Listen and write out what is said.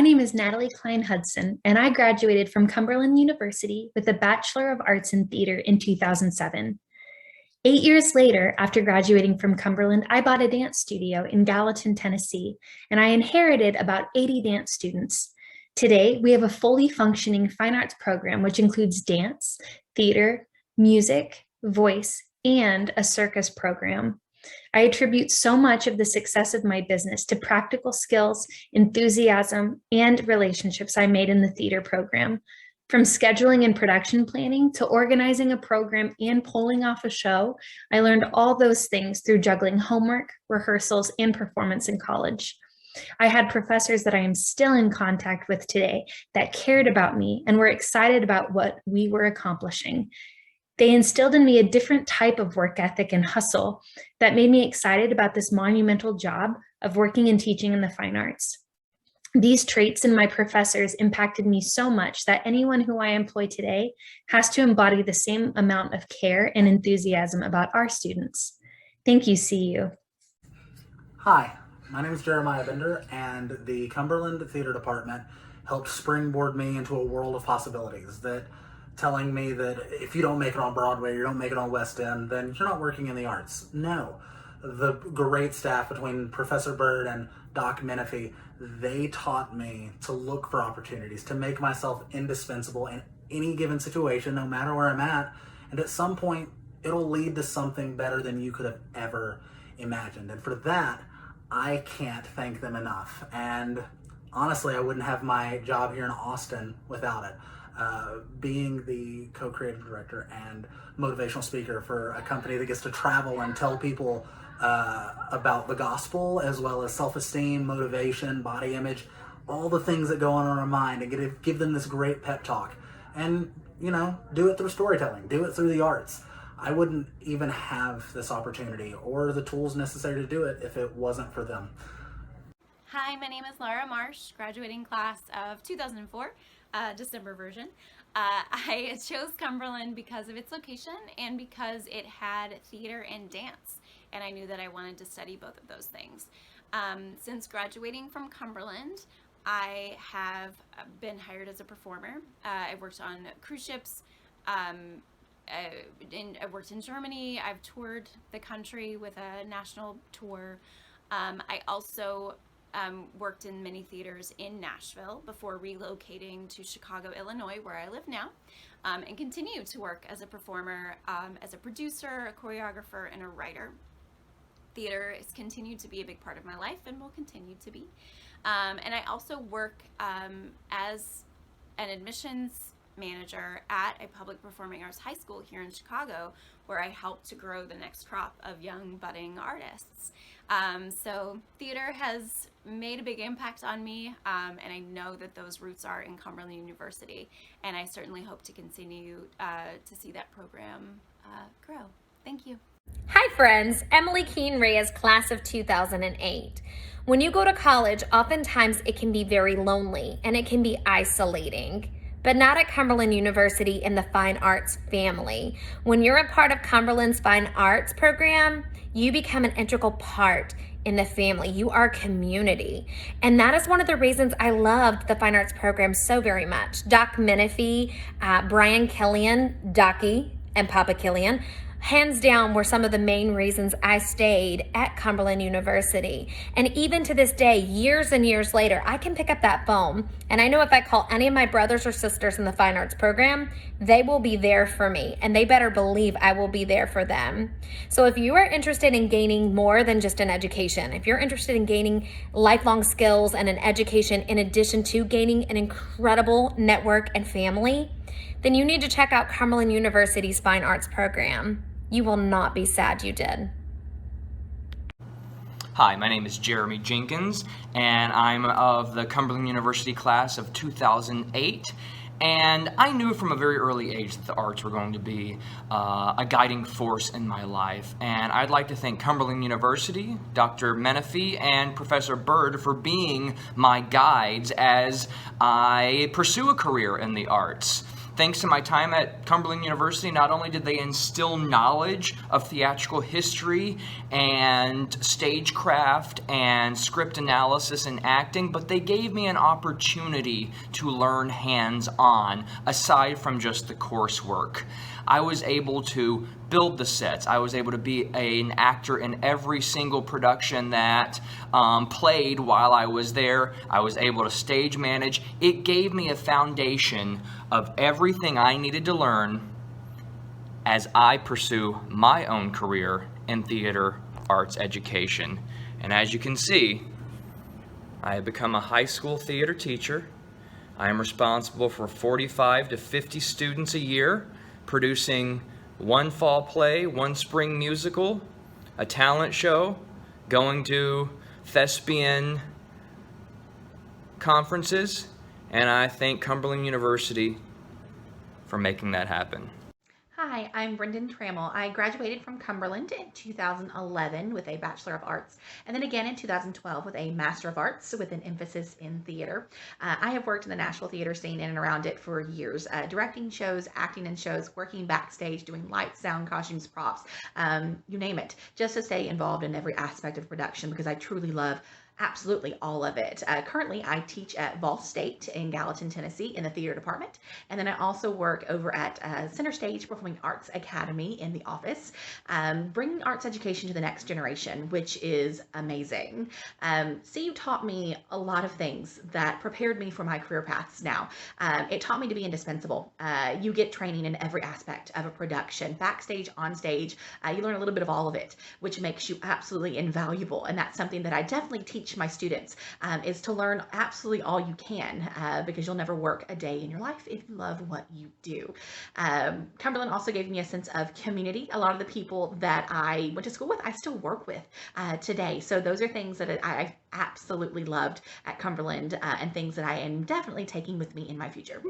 name is Natalie Klein Hudson, and I graduated from Cumberland University with a Bachelor of Arts in Theater in 2007. 8 years later, after graduating from Cumberland, I bought a dance studio in Gallatin, Tennessee, and I inherited about 80 dance students. Today, we have a fully functioning fine arts program, which includes dance, theater, music, voice, and a circus program. I attribute so much of the success of my business to practical skills, enthusiasm, and relationships I made in the theater program. From scheduling and production planning to organizing a program and pulling off a show, I learned all those things through juggling homework, rehearsals, and performance in college. I had professors that I am still in contact with today that cared about me and were excited about what we were accomplishing. They instilled in me a different type of work ethic and hustle that made me excited about this monumental job of working and teaching in the fine arts. These traits in my professors impacted me so much that anyone who I employ today has to embody the same amount of care and enthusiasm about our students. Thank you, CU. Hi, my name is Jeremiah Bender, and the Cumberland Theater Department helped springboard me into a world of possibilities, that telling me that if you don't make it on Broadway, you don't make it on West End, then you're not working in the arts. No. The great staff between Professor Bird and Doc Menifee, they taught me to look for opportunities, to make myself indispensable in any given situation, no matter where I'm at. And at some point, it'll lead to something better than you could have ever imagined. And for that, I can't thank them enough. And honestly, I wouldn't have my job here in Austin without it. Being the co-creative director and motivational speaker for a company that gets to travel and tell people about the gospel, as well as self-esteem, motivation, body image, all the things that go on in our mind, and give them this great pep talk. And, do it through storytelling, do it through the arts. I wouldn't even have this opportunity or the tools necessary to do it if it wasn't for them. Hi, my name is Laura Marsh, graduating class of 2004. December version. I chose Cumberland because of its location and because it had theater and dance, and I knew that I wanted to study both of those things. Since graduating from Cumberland, I have been hired as a performer. I've worked on cruise ships, I worked in Germany. I've toured the country with a national tour. I also worked in many theaters in Nashville before relocating to Chicago, Illinois, where I live now, and continue to work as a performer, as a producer, a choreographer, and a writer. Theater has continued to be a big part of my life and will continue to be. And I also work as an admissions manager at a public performing arts high school here in Chicago, where I help to grow the next crop of young budding artists. So theater has made a big impact on me, and I know that those roots are in Cumberland University, and I certainly hope to continue to see that program grow. Thank you. Hi friends, Emily Keene Reyes, class of 2008. When you go to college, oftentimes it can be very lonely and it can be isolating. But not at Cumberland University in the Fine Arts family. When you're a part of Cumberland's Fine Arts program, you become an integral part in the family. You are community. And that is one of the reasons I loved the Fine Arts program so very much. Doc Menifee, Brian Killian, Docky, and Papa Killian, hands down, were some of the main reasons I stayed at Cumberland University. And even to this day, years and years later, I can pick up that phone, and I know if I call any of my brothers or sisters in the Fine Arts program, they will be there for me, and they better believe I will be there for them. So if you are interested in gaining more than just an education, if you're interested in gaining lifelong skills and an education in addition to gaining an incredible network and family, then you need to check out Cumberland University's Fine Arts program. You will not be sad you did. Hi, my name is Jeremy Jenkins, and I'm of the Cumberland University class of 2008. And I knew from a very early age that the arts were going to be a guiding force in my life. And I'd like to thank Cumberland University, Dr. Menifee, and Professor Bird for being my guides as I pursue a career in the arts. Thanks to my time at Cumberland University, not only did they instill knowledge of theatrical history and stagecraft and script analysis and acting, but they gave me an opportunity to learn hands-on aside from just the coursework. I was able to build the sets. I was able to be an actor in every single production that played while I was there. I was able to stage manage. It gave me a foundation of everything I needed to learn as I pursue my own career in theater arts education. And as you can see, I have become a high school theater teacher. I am responsible for 45 to 50 students a year, producing one fall play, one spring musical, a talent show, going to thespian conferences, and I thank Cumberland University for making that happen. Hi, I'm Brendan Trammell. I graduated from Cumberland in 2011 with a Bachelor of Arts, and then again in 2012 with a Master of Arts with an emphasis in theater. I have worked in the Nashville theater scene in and around it for years, directing shows, acting in shows, working backstage, doing lights, sound, costumes, props, you name it, just to stay involved in every aspect of production because I truly love absolutely all of it. Currently, I teach at Ball State in Gallatin, Tennessee in the theater department. And then I also work over at Center Stage Performing Arts Academy in the office, bringing arts education to the next generation, which is amazing. CU taught me a lot of things that prepared me for my career paths now. It taught me to be indispensable. You get training in every aspect of a production, backstage, on stage. You learn a little bit of all of it, which makes you absolutely invaluable. And that's something that I definitely teach my students is to learn absolutely all you can because you'll never work a day in your life if you love what you do. Cumberland also gave me a sense of community. A lot of the people that I went to school with, I still work with today. So those are things that I absolutely loved at Cumberland and things that I am definitely taking with me in my future.